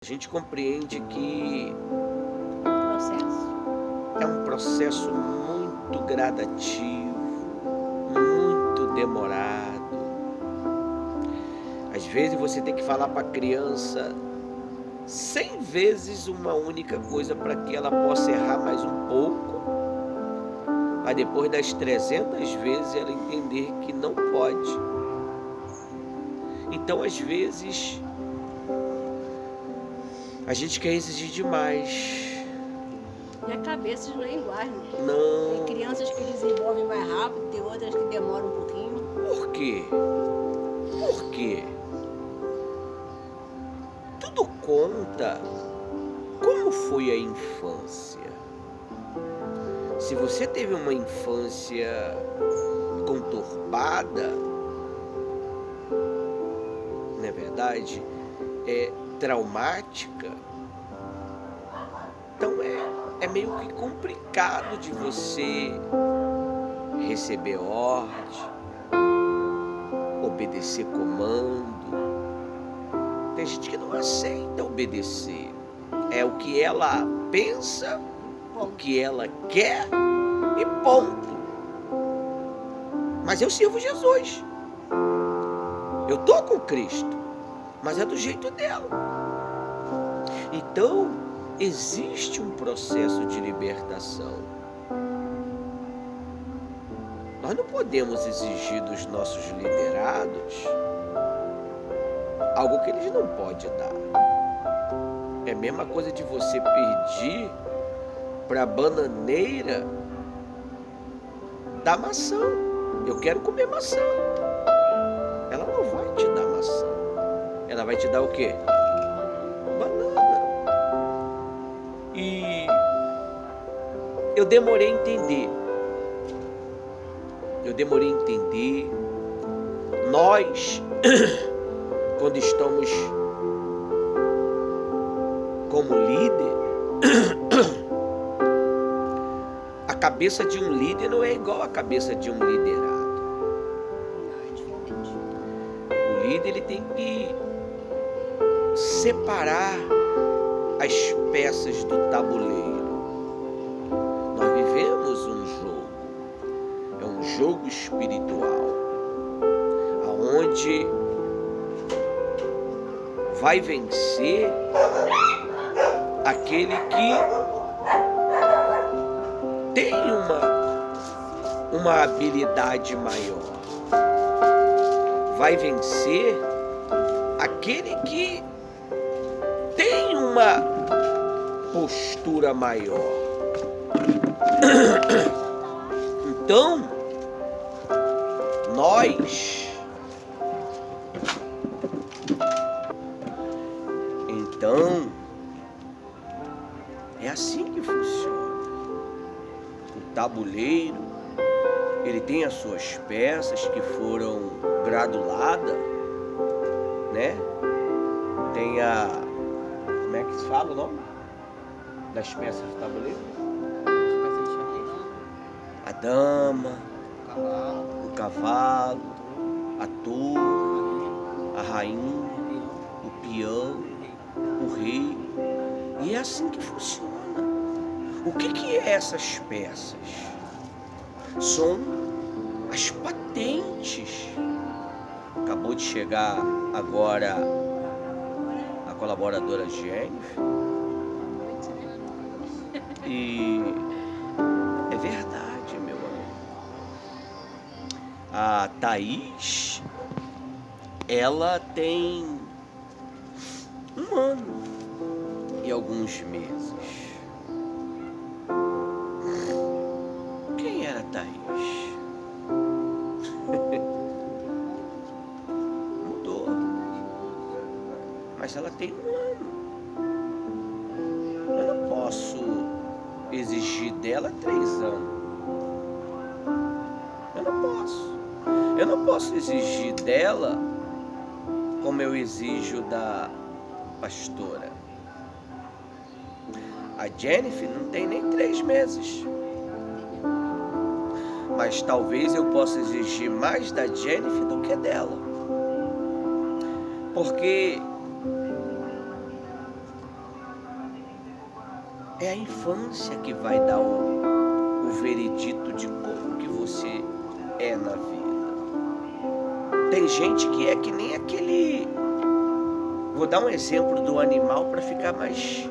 A gente compreende que Processo. é um processo muito gradativo, muito demorado. Às vezes você tem que falar para a criança 100 vezes uma única coisa para que ela possa errar mais um pouco, mas depois das 300 vezes ela entender que não pode. Então, às vezes, a gente quer exigir demais. E a cabeça não é igual, né? Não. Tem crianças que desenvolvem mais rápido, tem outras que demoram um pouquinho. Por quê? Por quê? Tudo conta como foi a infância. Se você teve uma infância conturbada, não é verdade? Traumática, então é meio que complicado de você receber ordem, obedecer comando. Tem gente que não aceita obedecer. É o que ela pensa, o que ela quer e ponto. Mas eu sirvo Jesus. Eu estou com Cristo, mas é do jeito dela. Então, existe um processo de libertação. Nós não podemos exigir dos nossos liderados algo que eles não podem dar. É a mesma coisa de você pedir para a bananeira dar maçã. Eu quero comer maçã. Ela não vai te dar maçã. Ela vai te dar o quê? Banana. E eu demorei a entender. Nós, quando estamos como líder, a cabeça de um líder não é igual à cabeça de um liderado. É diferente. O líder ele tem que separar as peças do tabuleiro. Nós vivemos um jogo, é um jogo espiritual, aonde vai vencer aquele que tem uma habilidade maior. Vai vencer aquele que tem uma postura maior. Então, é assim que funciona. O tabuleiro, ele tem as suas peças que foram graduladas, né? Tem como é que se fala o nome das peças do tabuleiro? A dama, o cavalo, a torre, a rainha, o peão, o rei. E é assim que funciona. O que é essas peças? São as patentes. Acabou de chegar agora a colaboradora Jennifer. E é verdade, meu amor. A Thaís, ela tem 1 ano e alguns meses. Quem era a Thaís? Mudou. Mas ela tem 1 ano. Eu não posso exigir dela 3 anos. Eu não posso exigir dela como eu exijo da pastora. A Jennifer não tem nem 3 meses. Mas talvez eu possa exigir mais da Jennifer do que dela. Porque É a infância que vai dar o veredito de como que você é na vida. Tem gente que é que nem aquele... Vou dar um exemplo do animal para ficar mais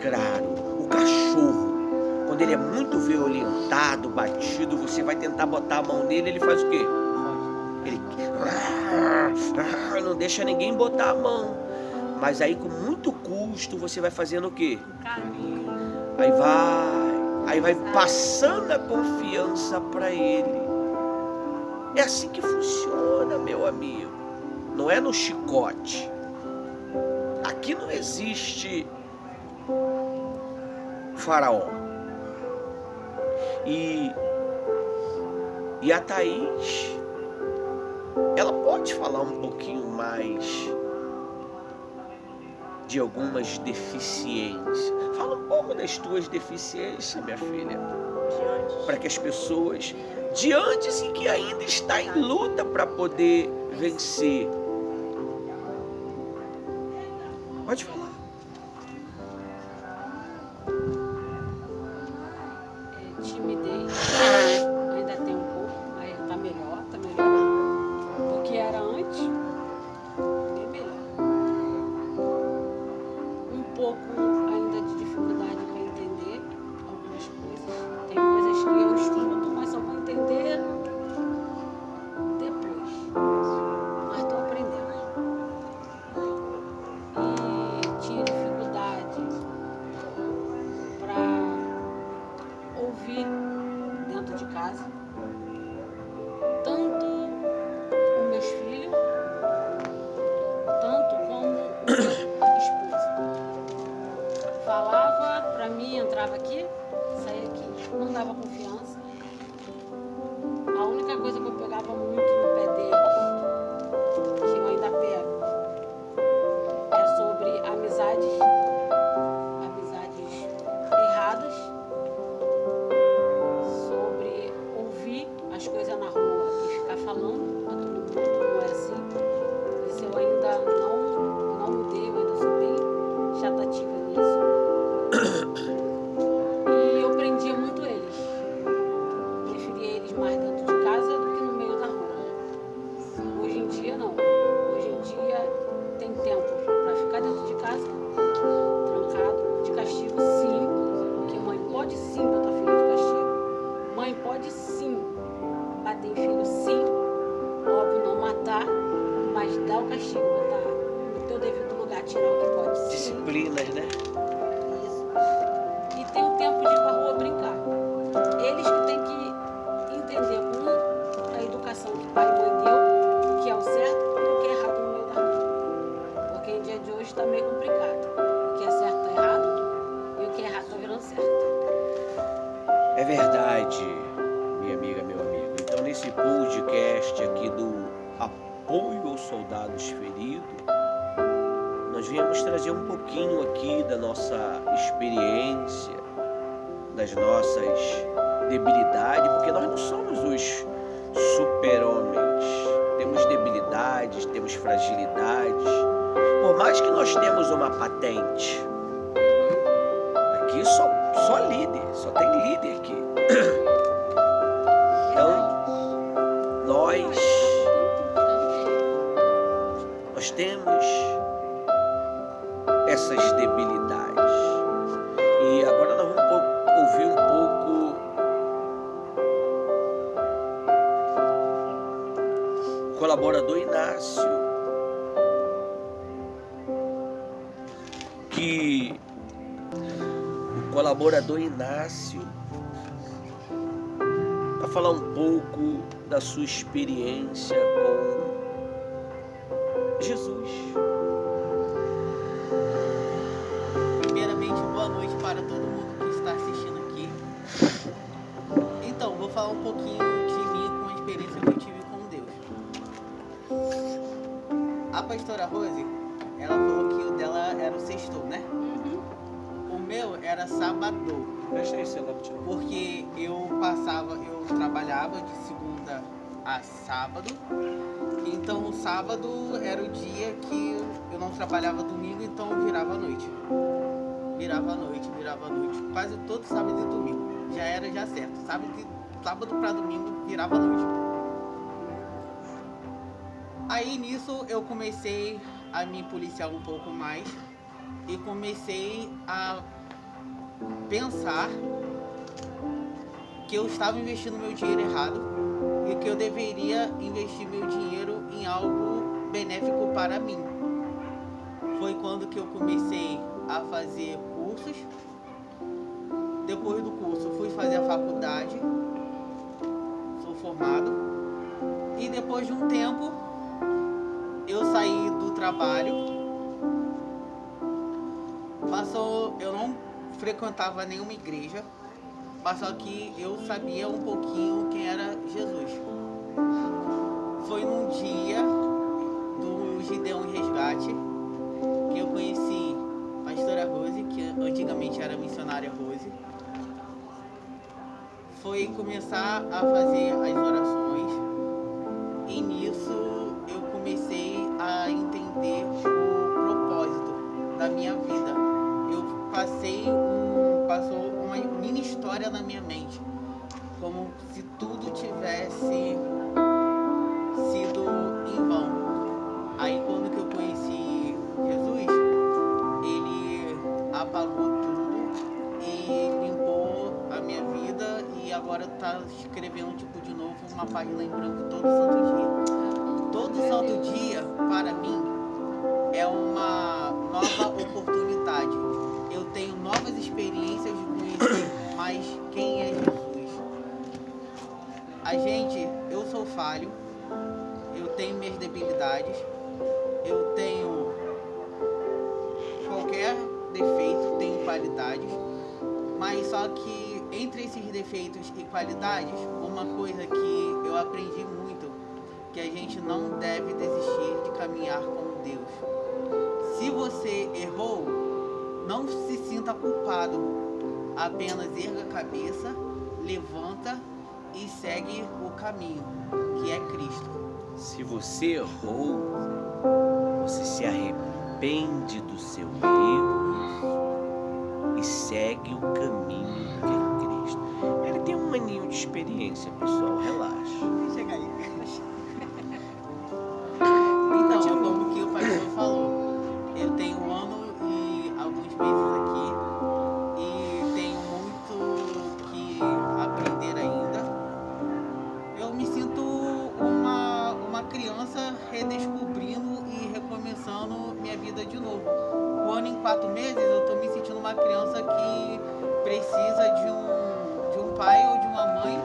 claro. O cachorro, quando ele é muito violentado, batido, você vai tentar botar a mão nele, ele faz o quê? Ele não deixa ninguém botar a mão. Mas aí com muito custo você vai fazendo o quê? Aí vai passando a confiança para ele. É assim que funciona, meu amigo. Não é no chicote. Aqui não existe faraó. E a Thaís, ela pode falar um pouquinho mais de algumas deficiências. Fala um pouco das tuas deficiências, minha filha, para que as pessoas de antes e que ainda está em luta para poder vencer. Pode falar. Timidez, ainda tem um pouco, mas tá melhorando. Do que era antes, bem melhor. Um pouco ainda de dificuldade para entender algumas coisas. Tem coisas que eu estudo, mas só vou entender depois. Mas estou aprendendo. E tinha dificuldade para ouvir dentro de casa, tanto os meus filhos, tanto como o meu esposo. Falava para mim, entrava aqui, saía aqui, não dava confiança. A única coisa que eu pegava muito no pé dele, que eu ainda pego, é sobre amizades erradas, sobre ouvir as coisas na rua e ficar falando para todo mundo, não é assim. Isso eu ainda não mudei, eu ainda sou bem chatativa nisso. E eu prendia muito eles. Preferia eles mais dentro de casa do que no meio da rua. Hoje em dia não. Hoje em dia tem tempo para ficar dentro de casa, trancado, de castigo sim, porque mãe pode sim botar filho de castigo. Mãe pode sim bater em filho sim, óbvio não matar, mas dar o castigo, botar no teu devido lugar, tirar o que pode sim. Disciplinas, né? Isso. E tem o tempo de ir pra rua brincar. Eles que têm que entender com a educação que pai e mãe deu, o que é o certo e o que é errado no meio da rua. Porque em dia de hoje está meio complicado. O que é certo está errado e o que é errado está virando certo. É verdade, minha amiga, meu amigo. Então, nesse podcast aqui do Apoio aos Soldados Feridos, nós viemos trazer um pouquinho aqui da nossa experiência, das nossas debilidades, porque nós não somos os super-homens. Temos debilidades, temos fragilidades. Por mais que nós temos uma patente, aqui só líder, só tem líder aqui. Então, nós temos essas debilidades. E agora nós vamos ouvir um pouco o colaborador Inácio, para falar um pouco da sua experiência com Jesus. Primeiramente, boa noite para todo mundo que está assistindo aqui. Então, vou falar um pouquinho de mim com a experiência que eu tive com Deus. A pastora Rose, ela falou que o dela era o sextou, né? O meu era sábado. Presta aí, celular, Porque eu trabalhava de segunda a sábado. Então o sábado era o dia que eu não trabalhava domingo, então virava a noite. Virava a noite. Quase todo sábado e domingo. Já era certo. Sábado para domingo, virava a noite. Aí nisso eu comecei a me policiar um pouco mais e comecei a pensar que eu estava investindo meu dinheiro errado e que eu deveria investir meu dinheiro em algo benéfico para mim. Foi quando que eu comecei a fazer cursos. Depois do curso fui fazer a faculdade, sou formado, e depois de um tempo eu saí do trabalho. Eu não frequentava nenhuma igreja, mas só que eu sabia um pouquinho quem era Jesus. Foi num dia do Gideão Resgate que eu conheci a pastora Rose, que antigamente era missionária Rose. Foi começar a fazer as orações e nisso eu comecei a entender o propósito da minha vida. Passou uma mini história na minha mente, como se tudo tivesse sido em vão. Aí quando que eu conheci Jesus, ele apagou tudo e limpou a minha vida e agora está escrevendo de novo uma página em branco todo santo dia. Todo santo dia, para mim, é uma nova oportunidade. Eu tenho novas experiências de conhecer mais quem é Jesus. Eu sou falho, eu tenho minhas debilidades, eu tenho qualquer defeito, tenho qualidades, mas só que entre esses defeitos e qualidades, uma coisa que eu aprendi muito, que a gente não deve desistir de caminhar com Deus. Se você errou, não se sinta culpado, apenas erga a cabeça, levanta e segue o caminho, que é Cristo. Se você errou, você se arrepende do seu erro e segue o caminho que é Cristo. Ele tem um aninho de experiência, pessoal, relaxa. Chega aí. Então, como que o pastor falou, eu tenho um ano e alguns meses aqui e tenho muito que aprender ainda. Eu me sinto uma criança redescobrindo e recomeçando minha vida de novo. Um ano em 4 meses eu tô me sentindo uma criança que precisa de um pai ou de uma mãe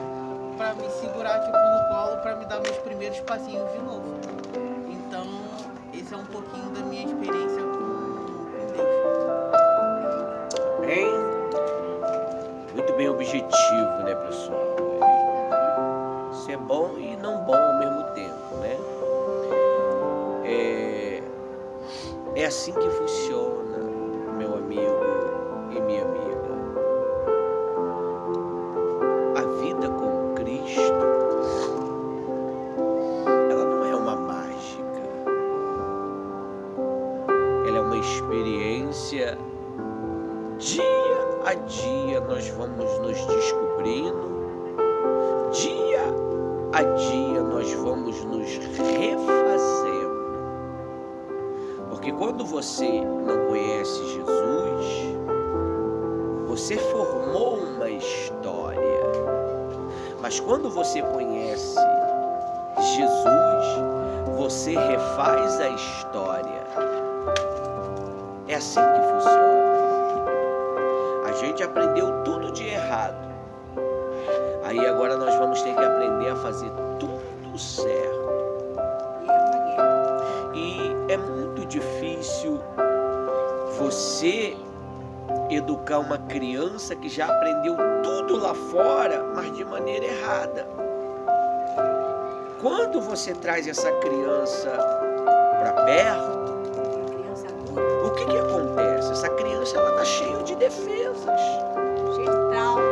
para me segurar no colo, para me dar meus primeiros passinhos de novo. Então, esse é um pouquinho da minha experiência com Deus. Bem, muito bem objetivo, né, pessoal? Isso é bom e não bom ao mesmo tempo, né? É assim que funciona, meu amigo e minha amiga. A vida com Cristo, ela não é uma mágica. Ela é uma experiência. Dia a dia nós vamos nos descobrindo. Dia a dia nós vamos nos refazendo. Porque quando você não conhece Jesus, você formou uma história. Mas quando você conhece Jesus, você refaz a história. É assim que funciona. A gente aprendeu tudo de errado. Aí agora nós vamos ter que aprender a fazer tudo certo. E é muito difícil você educar uma criança que já aprendeu tudo lá fora, mas de maneira errada. Quando você traz essa criança para perto, o que acontece? Essa criança ela está cheia de defesas,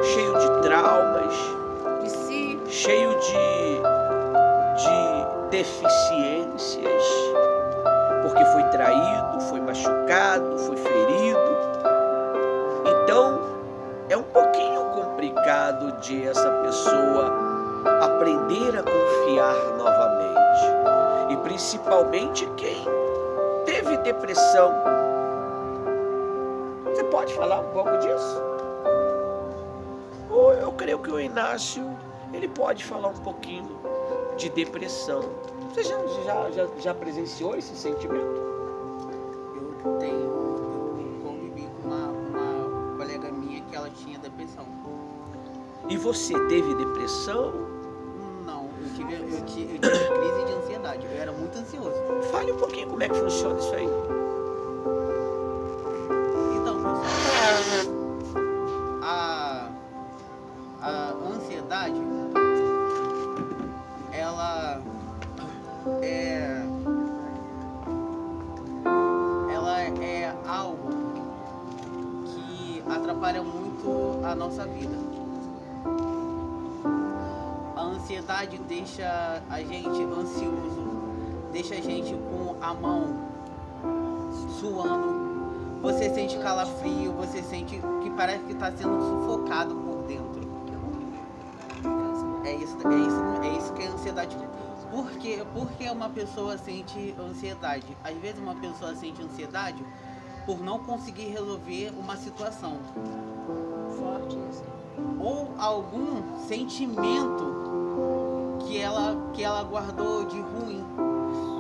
cheio de traumas, cheio de deficiências, porque foi traído caído, foi machucado, foi ferido. Então, é um pouquinho complicado de essa pessoa aprender a confiar novamente. E principalmente quem teve depressão. Você pode falar um pouco disso? Ou eu creio que o Inácio, ele pode falar um pouquinho de depressão. Você já presenciou esse sentimento? Eu convivi com uma colega minha que ela tinha depressão. E você teve depressão? Não, eu tive crise de ansiedade. Eu era muito ansioso. Fale um pouquinho como é que funciona isso aí. Então, pessoal, a ansiedade, ela é algo que atrapalha muito a nossa vida. A ansiedade deixa a gente ansioso, deixa a gente com a mão suando. Você sente calafrio, você sente que parece que está sendo sufocado por dentro. É isso que é ansiedade. Por que uma pessoa sente ansiedade? Às vezes uma pessoa sente ansiedade por não conseguir resolver uma situação. Forte isso. Ou algum sentimento que ela guardou de ruim.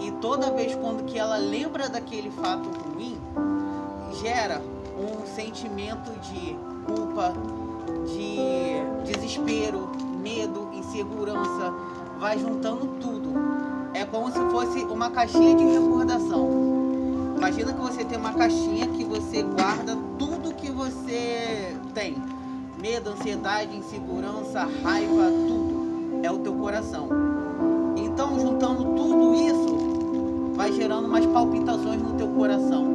E toda vez que ela lembra daquele fato ruim, gera um sentimento de culpa, de desespero, medo, insegurança, vai juntando tudo. É como se fosse uma caixinha de recordação. Imagina que você tem uma caixinha que você guarda tudo que você tem. Medo, ansiedade, insegurança, raiva, tudo. É o teu coração. Então, juntando tudo isso, vai gerando umas palpitações no teu coração.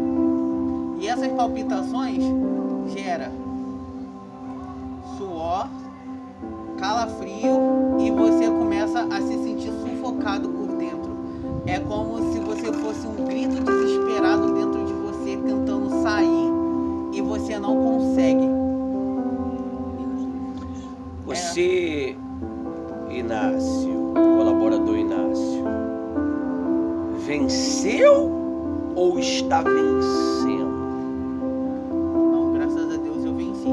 E essas palpitações geram suor, calafrio e você começa a se sentir sufocado por dentro. É como se você fosse um grito desesperado dentro de você tentando sair e você não consegue. Você, Inácio, colaborador Inácio, venceu ou está vencendo? Não, graças a Deus eu venci.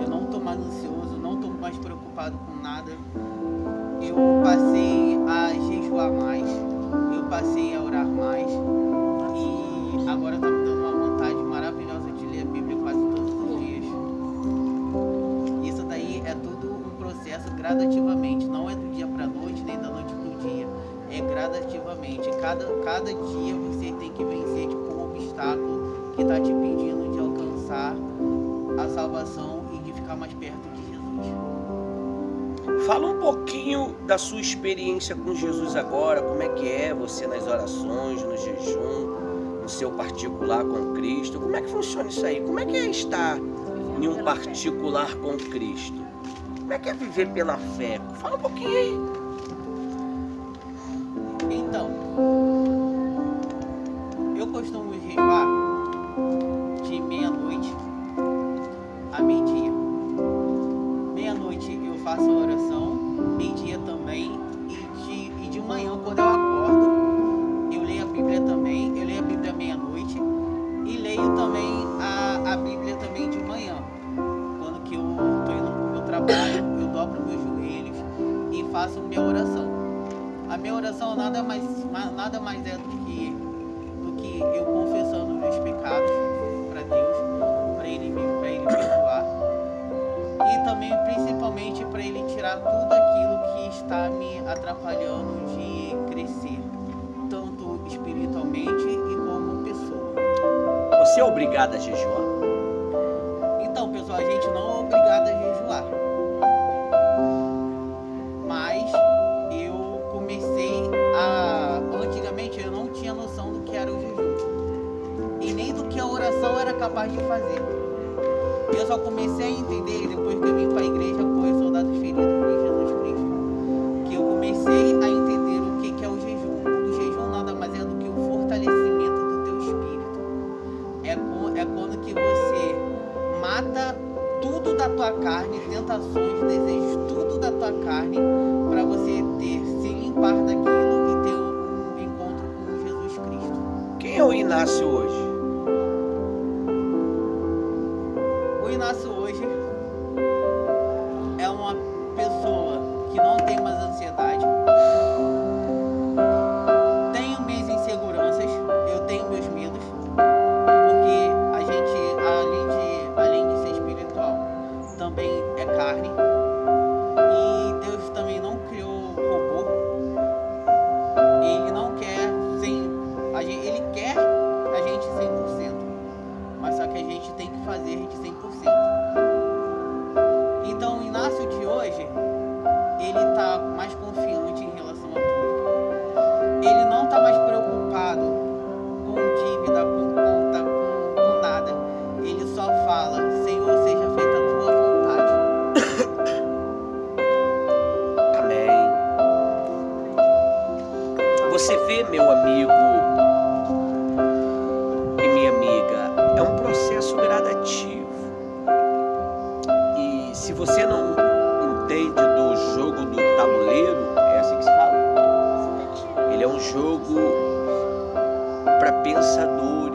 Eu não estou mais ansioso, não estou mais preocupado com nada. Eu passei a jejuar mais, eu passei a orar mais e agora está me dando uma vontade maravilhosa de ler a Bíblia quase todos os dias. Isso daí é tudo um processo gradativamente, não é do dia para a noite, nem da noite para o dia, é gradativamente. Cada dia você tem que vencer tipo, um obstáculo que está te impedindo de alcançar a salvação e de ficar mais perto de Jesus. Fala um pouquinho da sua experiência com Jesus agora, como é que é você nas orações, no jejum, no seu particular com Cristo, como é que funciona isso aí? Como é que é estar em um particular com Cristo? Como é que é viver pela fé? Fala um pouquinho aí. Então, eu costumo jejuar de meia-noite a meio-dia. Meia-noite eu faço a oração, meio-dia também, e de manhã, quando eu acordo, eu leio a Bíblia também. Eu leio a Bíblia meia-noite e leio também a Bíblia também de manhã. Quando que eu estou indo para o meu trabalho, eu dobro meus joelhos e faço minha oração. A minha oração nada mais é do que eu confessando meus pecados para Deus, para Ele me perdoar. E também, principalmente, para Ele tirar tudo aquilo que está me atrapalhando de crescer, tanto espiritualmente e como pessoa. Você é obrigado a jejuar? Então, pessoal, a gente não é obrigado a jejuar. Mas eu comecei antigamente eu não tinha noção do que era o jejum. E nem do que a oração era capaz de fazer. Eu só comecei a entender depois que eu vim para a igreja com os soldados feridos de Jesus Cristo. Que eu comecei a entender o que é o jejum. O jejum nada mais é do que o fortalecimento da tua carne, tentações, desejos, tudo da tua carne, para você se limpar daquilo e ter um encontro com Jesus Cristo. Quem é o Inácio hoje? O Inácio hoje é uma pessoa que não tem mais ansiedade, tenho minhas inseguranças, eu tenho meus medos, porque a gente, além de ser espiritual, também é carne, e Deus também não criou robô. Ele não quer ele quer a gente 100%, mas só que a gente tem que fazer de 100%. Então o Inácio de hoje, ele tá mais confiante em relação a tudo. Ele não tá mais preocupado com dívida, com conta, com nada. Ele só fala: Senhor, seja feita a tua vontade. Amém. Você vê, meu amigo e minha amiga, é um processo gradativo. E se você não entende do jogo do tabuleiro, é assim que se fala? Ele é um jogo para pensadores.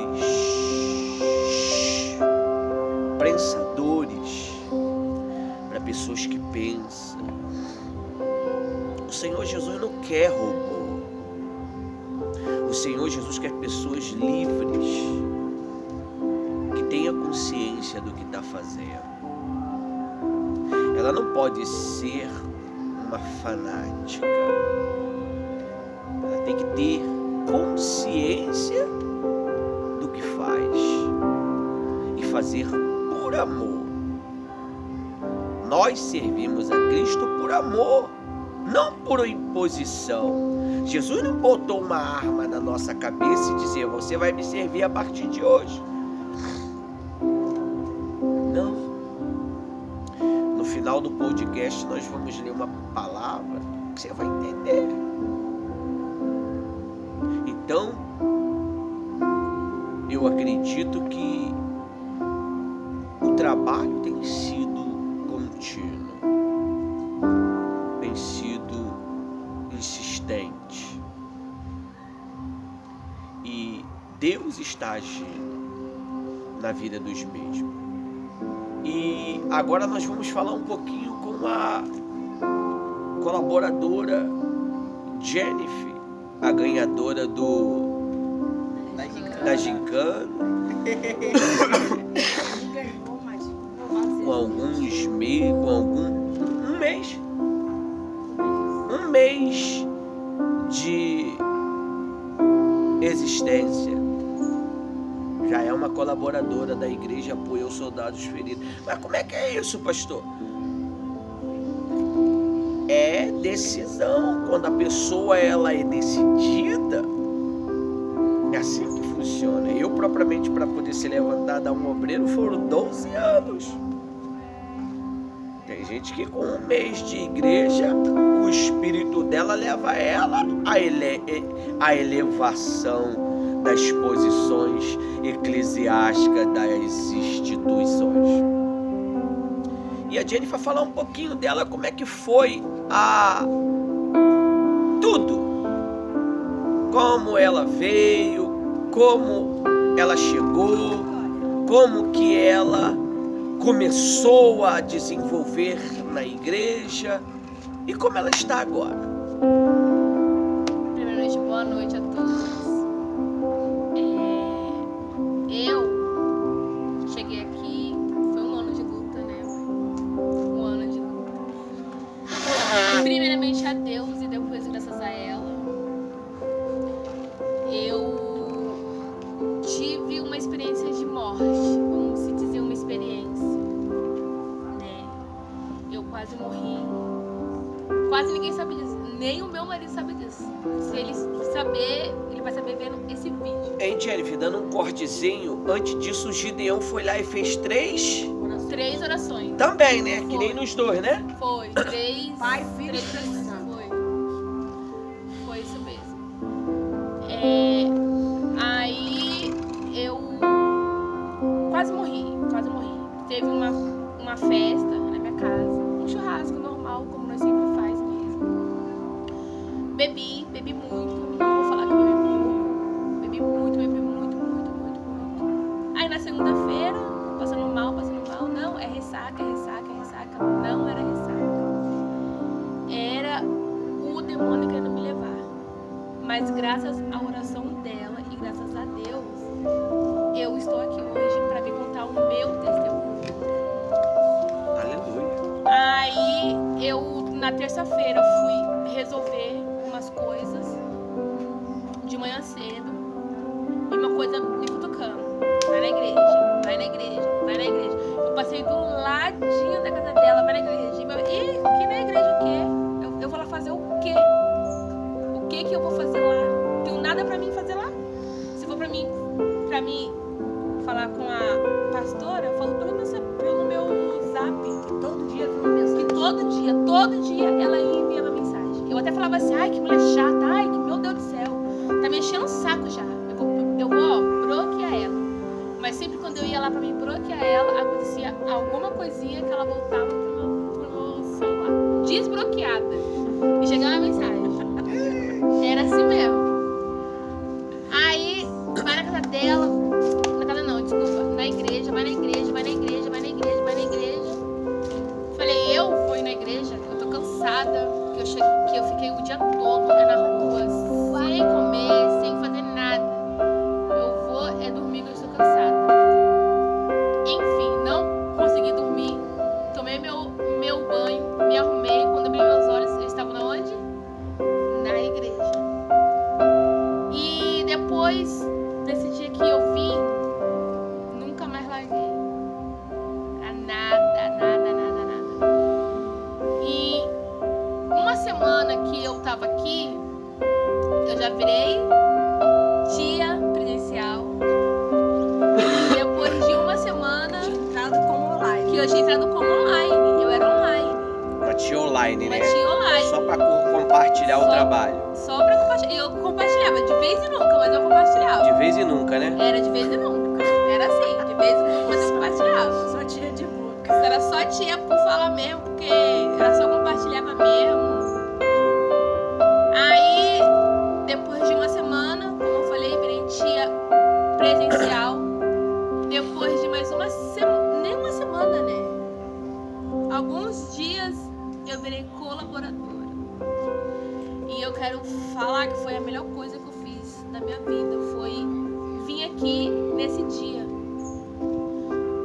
Para pessoas que pensam. O Senhor Jesus não quer robô. O Senhor Jesus quer pessoas livres, que tenham consciência do que está fazendo. Ela não pode ser uma fanática. Ela tem que ter consciência do que faz e fazer por amor. Nós servimos a Cristo por amor, não por imposição. Jesus não botou uma arma na nossa cabeça e dizia: você vai me servir a partir de hoje. Não. No final do podcast nós vamos ler uma palavra que você vai entender. Então, eu acredito que o trabalho tem sido contínuo, tem sido insistente, e Deus está agindo na vida dos mesmos. E agora nós vamos falar um pouquinho com a colaboradora Jennifer, a ganhadora da gincana, com um mês de existência. Já é uma colaboradora da igreja, apoia os soldados feridos. Mas como é que é isso, pastor? É decisão. Quando a pessoa ela é decidida, é assim que funciona. Eu, propriamente, para poder se levantar, dar um obreiro, foram 12 anos. Tem gente que com um mês de igreja, o espírito dela leva ela à elevação das posições eclesiásticas das instituições. E a Jennifer vai falar um pouquinho dela, como é que foi tudo. Como ela veio, como ela chegou, como que ela começou a desenvolver na igreja e como ela está agora. Primeiramente, boa noite a todos. Eu cheguei aqui, foi um ano de luta, né? Um ano de luta. Primeiramente a Deus e depois graças a ela. Eu tive uma experiência de morte, vamos se dizer, uma experiência, né? Eu quase morri. Quase ninguém sabe disso, nem o meu marido sabe disso. Se ele saber, ele vai saber vendo esse vídeo. Hein, Jennifer, dando um cortezinho, antes disso o Gideão foi lá e fez 3 orações. também, né? Foi. Que nem nos dois, né? Foi, 3. Pai, Filho e 3 Espírito orações. Santo. Foi isso mesmo. Aí eu quase morri. Teve uma festa bebi muito. Não vou falar que eu bebi pouco. Bebi muito, bebi muito, muito, muito, muito. Aí na segunda-feira, passando mal. Não, é ressaca. Não era ressaca. Era o demônio querendo me levar. Mas graças à oração dela e graças a Deus, eu estou aqui hoje para me contar o meu testemunho. Aleluia. Aí eu, na terça-feira, fui resolver umas coisas de manhã cedo e uma coisa me cutucando. Vai na igreja. Eu passei do ladinho da casa dela, vai na igreja. E que na igreja o quê? Eu vou lá fazer o quê? O que que eu vou fazer lá? Não tenho nada pra mim fazer lá. Se for pra mim falar com a pastora, eu falo pelo meu zap. Que todo dia tem uma mensagem. Que todo dia ela ia enviando mensagem. Eu até falava assim, ai, que mulher chata, ai, que meu Deus do céu, tá me enchendo o saco já. Eu vou bloquear ela. Mas sempre quando eu ia lá pra mim bloquear ela, acontecia alguma coisinha que ela voltava pro meu celular. Desbloqueada. E chegava a mensagem. Era assim mesmo. Aí, vai na casa dela. Na casa não, desculpa. Na igreja, vai na igreja. Falei, eu vou ir na igreja, eu tô cansada, que eu fiquei o dia todo na rua, sem comer, sem fazer nada. Eu vou dormir, que eu estou cansada. Enfim, não consegui dormir. Tomei meu banho, me arrumei. Quando abri meus olhos, eu estava na onde? Na igreja. E depois desse dia que eu vim, nunca mais larguei. Nada. E uma semana que eu tava aqui, eu já virei tia presencial. E depois de uma semana que eu tinha entrado como online, eu era online. Uma tia online, né? Uma tia online. Só pra compartilhar o trabalho. Só pra compartilhar. Eu compartilhava de vez em nunca, mas eu compartilhava. De vez em nunca, né? Era de vez em nunca. Era assim, de vez em nunca, mas eu compartilhava. Só tia de boca. Era só tia por falar mesmo, porque era só compartilhava mesmo. Aí, depois de uma semana, como eu falei, virei tia presencial. Depois de mais uma semana, nem uma semana, né? Alguns dias eu virei colaboradora. E eu quero falar que foi a melhor coisa que eu fiz na minha vida. Foi vir aqui nesse dia.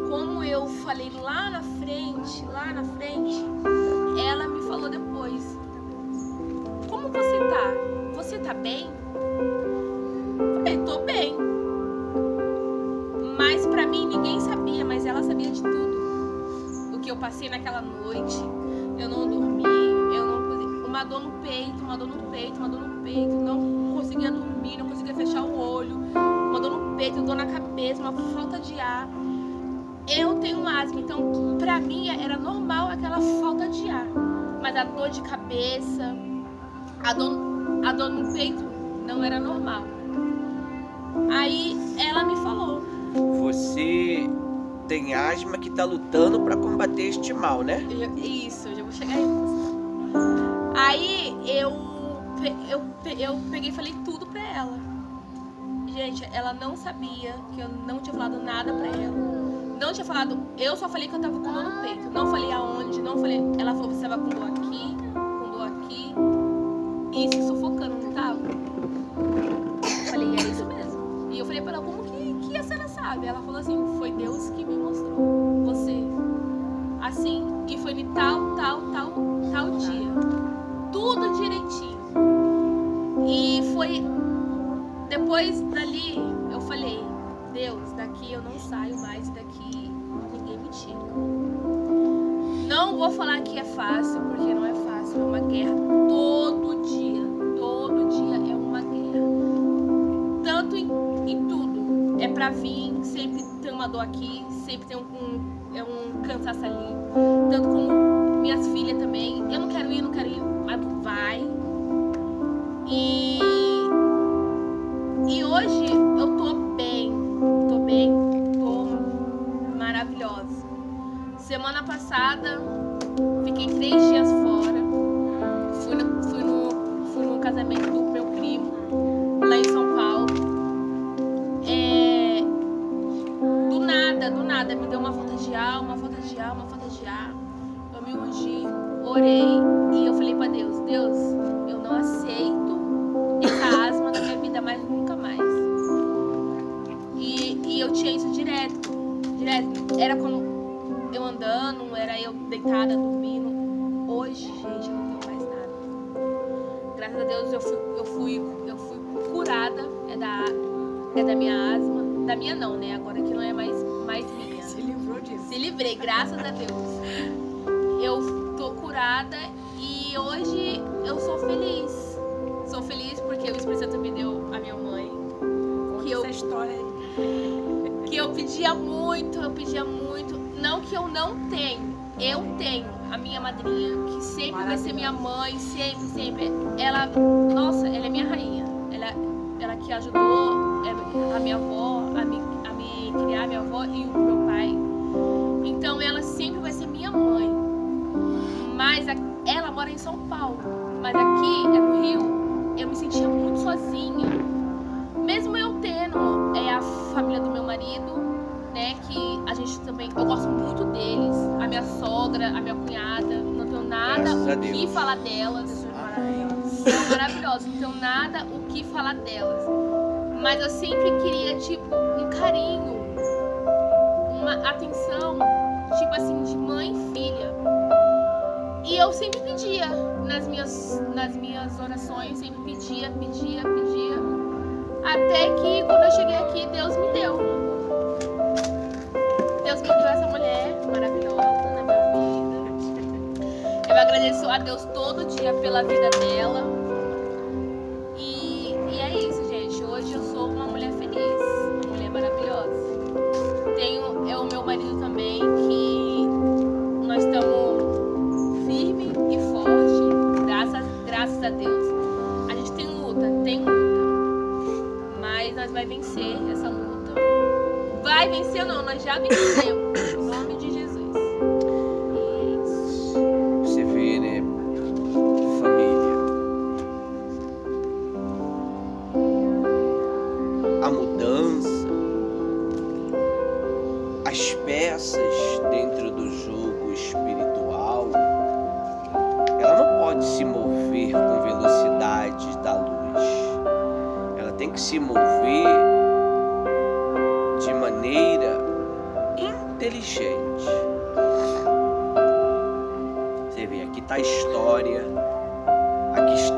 Como eu falei lá na frente, ela me falou depois. Como você tá? Você tá bem? Eu falei, tô bem. Mas pra mim ninguém sabia, mas ela sabia de tudo. O que eu passei naquela noite, eu não dormi, uma dor no peito, não conseguia dormir, não conseguia fechar o olho, uma dor no peito, dor na cabeça, uma falta de ar. Eu tenho asma, então pra mim era normal aquela falta de ar. Mas a dor de cabeça, a dor no peito não era normal. Aí ela me falou. Você tem asma que tá lutando pra combater este mal, né? Isso, eu já vou chegar aí. Aí eu peguei e falei tudo pra ela. Gente, ela não sabia que eu não tinha falado nada pra ela. Não tinha falado, eu só falei que eu tava com dor no peito. Não falei aonde, não falei. Ela falou, você tava com dor aqui, e se sufocando, não tava? Eu falei, é isso mesmo. E eu falei pra ela, como que a senhora sabe? Ela falou assim, foi Deus que me mostrou você. Assim, e foi de tal dia. Tudo direitinho. E foi, depois dali, eu falei, Deus, daqui eu não saio mais, daqui ninguém me tira. Não vou falar que é fácil, porque não é fácil, é uma guerra todo dia é uma guerra. Tanto em tudo, é pra vir, sempre tem uma dor aqui, sempre tem um cansaço ali. Tanto como minhas filhas também, eu não quero ir, mas vai. E hoje eu tô maravilhosa. Semana passada, fiquei 3 dias fora. Fui no casamento do meu nada, me deu uma falta de ar. Eu me ungi, orei e eu falei pra Deus, eu não aceito essa asma na minha vida mais, nunca mais. E eu tinha isso direto. Era como eu andando, era eu deitada, dormindo. Hoje, gente, eu não tenho mais nada. Graças a Deus eu fui curada, é da minha asma. Da minha não, né? Agora que não é mais minha. Se livrou disso. Se livrei, graças a Deus. Eu tô curada e hoje eu sou feliz. Sou feliz porque o Espírito Santo me deu a minha mãe. Conta essa história aí. Que eu pedia muito. Não que eu não tenho. Eu tenho a minha madrinha, que sempre vai ser minha mãe, sempre. Ela é minha rainha. Ela que ajudou a minha avó, a me criar, minha avó e o meu pai. Então ela sempre vai ser minha mãe. Mas ela mora em São Paulo. Mas aqui, no Rio, eu me sentia muito sozinha. Mesmo eu tendo a família do meu marido, né, que a gente também, eu gosto muito deles, a minha sogra, a minha cunhada, não tenho nada o que falar delas, são maravilhosas, não tenho nada o que falar delas, mas eu sempre queria, tipo, um carinho, uma atenção, tipo assim, de mãe e filha, e eu sempre pedia, nas minhas orações, sempre pedia, até que quando eu cheguei aqui, Deus me deu essa mulher maravilhosa na minha vida. Eu agradeço a Deus todo dia pela vida dela. E é isso, gente. Hoje eu sou uma mulher feliz, uma mulher maravilhosa. Tenho o meu marido também, que nós estamos firme e forte, graças a Deus. A gente tem luta, mas nós vai vencer essa luta. Vai vencer ou não, nós já vencemos, em nome de Jesus. E é isso. Você vê, né, família, a mudança, as peças dentro do jogo espiritual, ela não pode se mover com velocidade da luz. Ela tem que se mover de maneira inteligente. Você vê, aqui está a história, aqui está